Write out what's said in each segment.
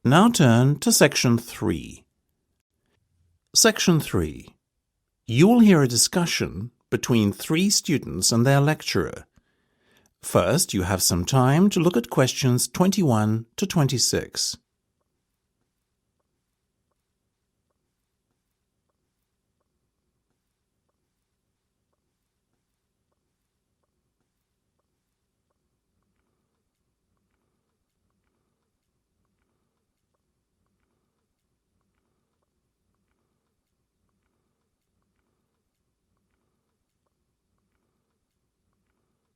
Now turn to Section 3. Section 3. You will hear a discussion between 3 students and their lecturer. First, you have some time to look at questions 21 to 26.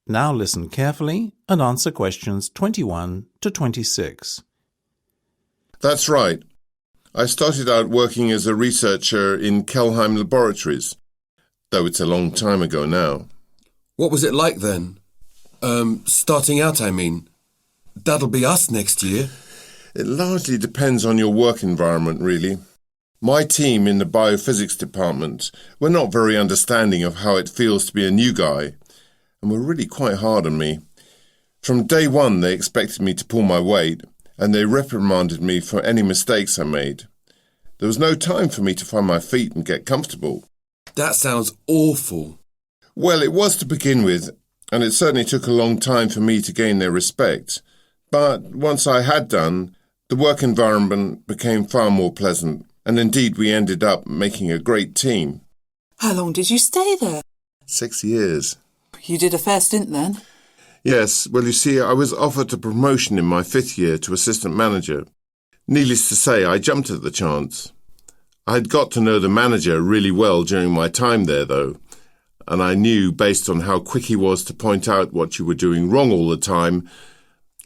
Now listen carefully and answer questions 21 to 26. That's right. I started out working as a researcher in Kelheim Laboratories, though it's a long time ago now. What was it like then? Starting out, I mean. That'll be us next year. It largely depends on your work environment, really. My team in the biophysics department were not very understanding of how it feels to be a new guy, and were really quite hard on me. From day one, they expected me to pull my weight, and they reprimanded me for any mistakes I made. There was no time for me to find my feet and get comfortable. That sounds awful. Well, it was to begin with, and it certainly took a long time for me to gain their respect. But once I had done, the work environment became far more pleasant, and indeed we ended up making a great team. How long did you stay there? 6 years. You did a fair stint then? Yes, well, you see, I was offered a promotion in my 5th year to assistant manager. Needless to say, I jumped at the chance. I had got to know the manager really well during my time there, though, and I knew, based on how quick he was to point out what you were doing wrong all the time,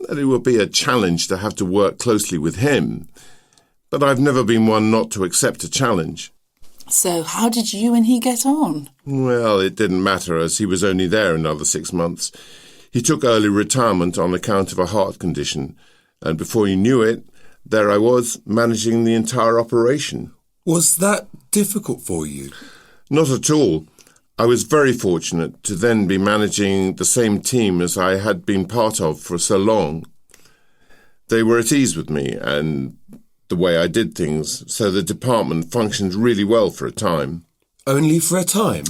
that it would be a challenge to have to work closely with him. But I've never been one not to accept a challenge. So how did you and he get on? Well, it didn't matter, as he was only there another 6 months. He took early retirement on account of a heart condition, and before you knew it, there I was, managing the entire operation. Was that difficult for you? Not at all. I was very fortunate to then be managing the same team as I had been part of for so long. They were at ease with me and the way I did things, so the department functioned really well for a time. Only for a time?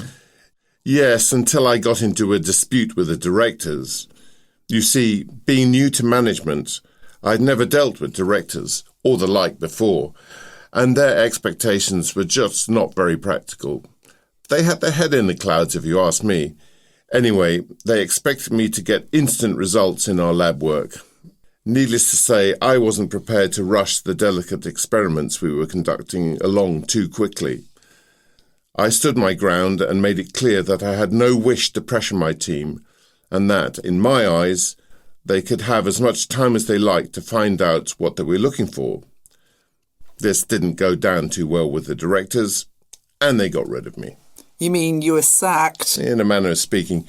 Yes, until I got into a dispute with the directors. You see, being new to management, I'd never dealt with directors or the like before, and their expectations were just not very practical. They had their head in the clouds, if you ask me. Anyway, they expected me to get instant results in our lab work. Needless to say, I wasn't prepared to rush the delicate experiments we were conducting along too quickly. I stood my ground and made it clear that I had no wish to pressure my team, and that, in my eyes, they could have as much time as they liked to find out what they were looking for. This didn't go down too well with the directors, and they got rid of me. You mean you were sacked? In a manner of speaking.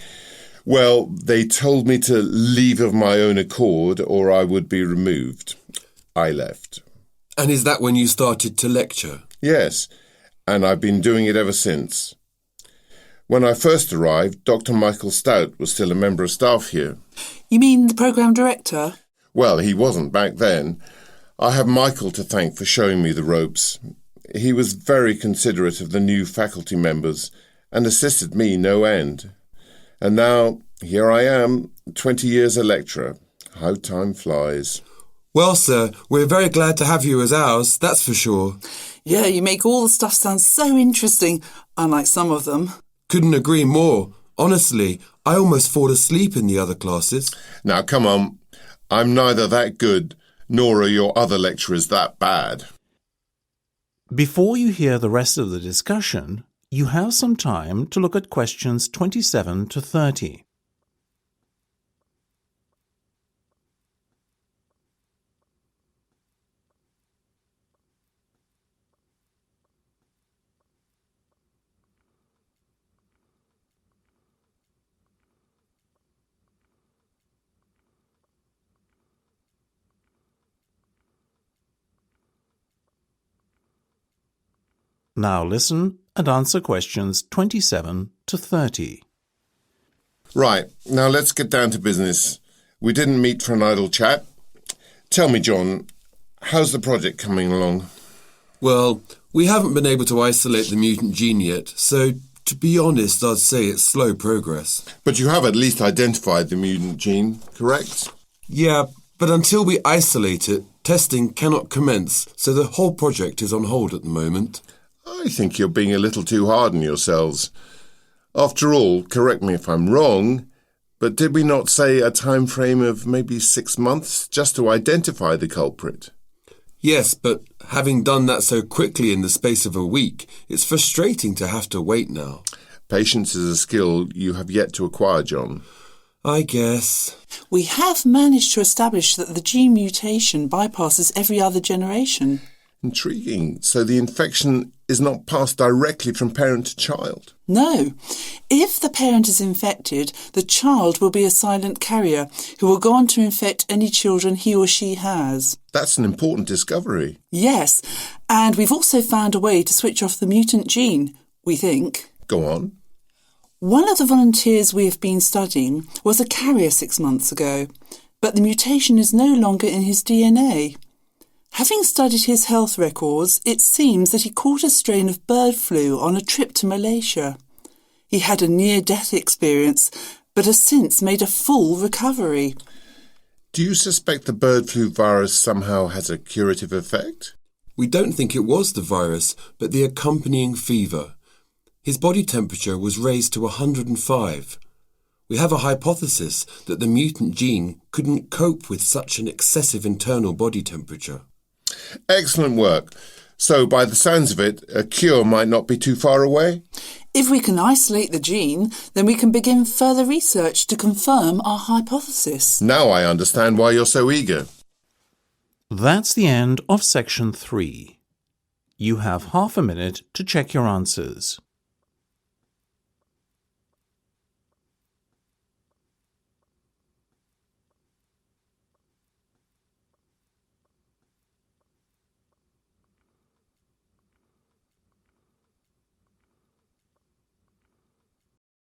Well, they told me to leave of my own accord or I would be removed. I left. And is that when you started to lecture? Yes, and I've been doing it ever since. When I first arrived, Dr. Michael Stout was still a member of staff here. You mean the programme director? Well, he wasn't back then. I have Michael to thank for showing me the ropes. He was very considerate of the new faculty members and assisted me no end. And now, here I am, 20 years a lecturer. How time flies. Well, sir, we're very glad to have you as ours, that's for sure. Yeah, you make all the stuff sound so interesting, unlike some of them. Couldn't agree more. Honestly, I almost fall asleep in the other classes. Now, come on. I'm neither that good, nor are your other lecturers that bad. Before you hear the rest of the discussion, you have some time to look at questions 27 to 30. Now listen and answer questions 27 to 30. Right, now let's get down to business. We didn't meet for an idle chat. Tell me, John, How's the project coming along? Well, we haven't been able to isolate the mutant gene yet, so to be honest, I'd say it's slow progress. But you have at least identified the mutant gene, correct? Yeah, but until we isolate it, testing cannot commence, so the whole project is on hold at the moment. I think you're being a little too hard on yourselves. After all, correct me if I'm wrong, but did we not say a time frame of maybe 6 months just to identify the culprit? Yes, but having done that so quickly in the space of a week, it's frustrating to have to wait now. Patience is a skill you have yet to acquire, John. I guess. We have managed to establish that the gene mutation bypasses every other generation. Intriguing. So the infection is not passed directly from parent to child? No. If the parent is infected, the child will be a silent carrier who will go on to infect any children he or she has. That's an important discovery. Yes, and we've also found a way to switch off the mutant gene, we think. Go on. One of the volunteers we have been studying was a carrier 6 months ago, but the mutation is no longer in his DNA. Having studied his health records, it seems that he caught a strain of bird flu on a trip to Malaysia. He had a near-death experience, but has since made a full recovery. Do you suspect the bird flu virus somehow has a curative effect? We don't think it was the virus, but the accompanying fever. His body temperature was raised to 105. We have a hypothesis that the mutant gene couldn't cope with such an excessive internal body temperature. Excellent work. So, by the sounds of it, a cure might not be too far away? If we can isolate the gene, then we can begin further research to confirm our hypothesis. Now I understand why you're so eager. That's the end of section 3. You have half a minute to check your answers.